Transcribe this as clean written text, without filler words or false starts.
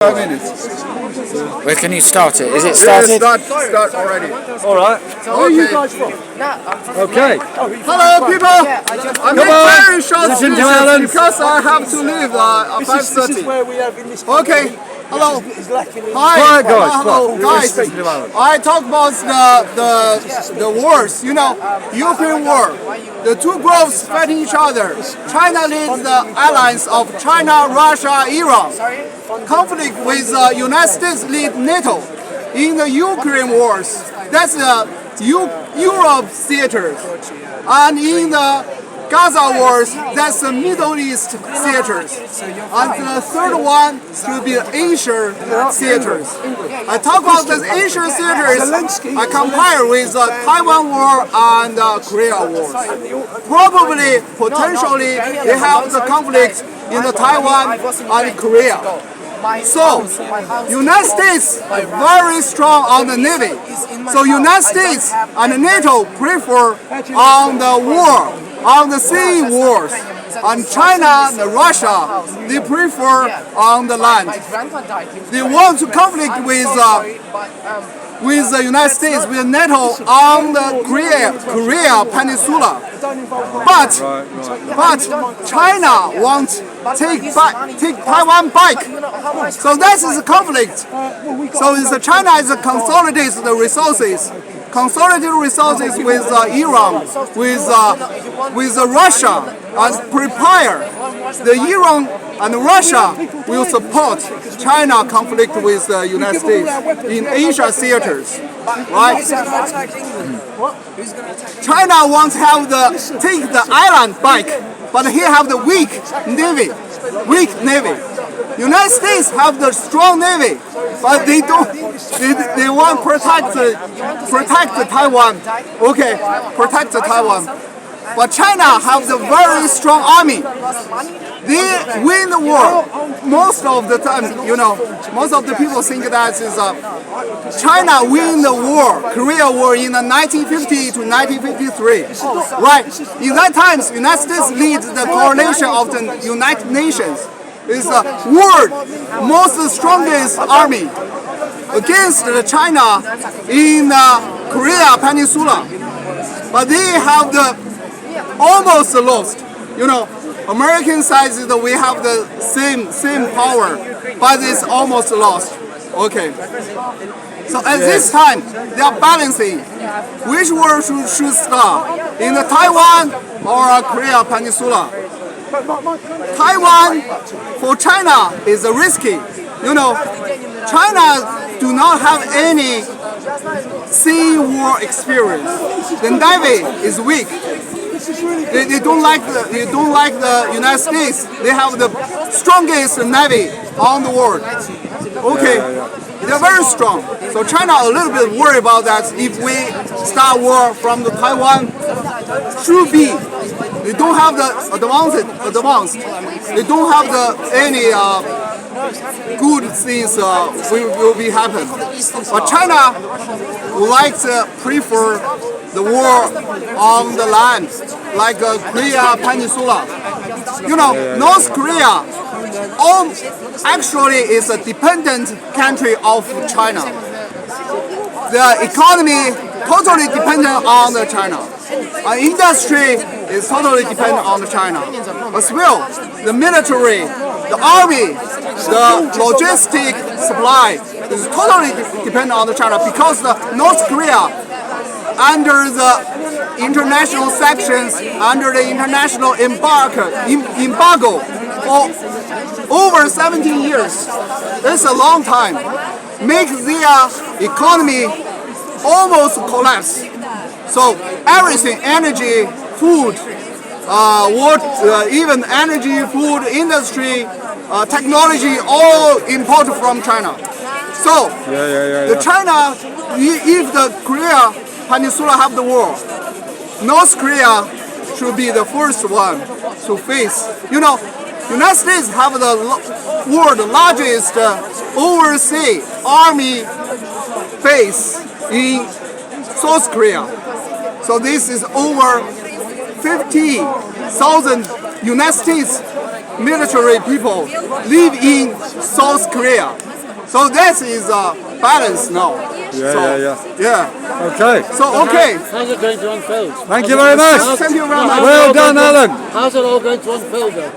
5 minutes. Where can you start it? Is it started? Yeah, start already. All right. Where are you guys from? Okay. Hello, people. I'm very short speech because I have to leave at 5:30. This is where we have in this Okay. Hello. Hi. Hi, guys. Hello, guys. I talk about the wars. You know, Ukraine war. The two groups fighting each other. China leads the alliance of China, Russia, Iran. Conflict with the United States lead NATO in the Ukraine wars. That's the Europe theater. And in the Gaza wars, that's the Middle East theaters. And the third one should be the Asia theaters. I talk about the Asia theaters, I compare with the Taiwan war and the Korea wars. Probably, potentially, they have the conflict in the Taiwan and Korea. So, United States are very strong on the Navy. So United States and NATO prefer on the war, on the sea wars. And China and Russia, they prefer on the land. They want to conflict with the United States, with NATO on the Korea Peninsula. But China wants take Taiwan back. So that is a conflict. So China is consolidates the resources. Consolidated resources with Iran, with Russia, and prepare the Iran and Russia will support China conflict with the United States in Asia theaters, right? China wants to have take the island back, but he have the weak navy. United States have the strong navy, but they don't. They want protect Taiwan. Okay, protect Taiwan. But China have the very strong army. They win the war most of the time. You know, most of the people think that is China win the war, Korea War in 1950 to 1953. Right? In that times, United States leads the coalition of the United Nations. It's the world most strongest army against China in Korea Peninsula. But they have the almost lost. You know, American side is that we have the same power, but it's almost lost. Okay. So at this time, they are balancing which war should start in the Taiwan or Korea Peninsula. Taiwan for China is risky. You know, China do not have any sea war experience. The Navy is weak. They don't like the United States. They have the strongest Navy on the world. Okay, they're very strong. So China a little bit worried about that. If we start war from the Taiwan, should be. They don't have the advanced. They don't have any good things will be happen. But China would like to prefer the war on the land, like Korea Peninsula. You know, North Korea actually is a dependent country of China. The economy totally dependent on the China. Industry is totally dependent on China. As well, the military, the army, the logistic supply is totally dependent on China because the North Korea, under the international sanctions, under the international embargo for over 17 years, it's a long time, make their economy almost collapse. So everything, energy, food, even energy, food, industry, technology, all imported from China. So the China, if the Korea Peninsula have the war, North Korea should be the first one to face. You know, United States have the world's largest overseas army base in South Korea. So this is over 50,000 United States military people live in South Korea. So that is balance now. Yeah. Okay. So okay. How's it going to unfold? Thank you very much. Thank you very much. Well done, Alan. How's it all going to unfold then?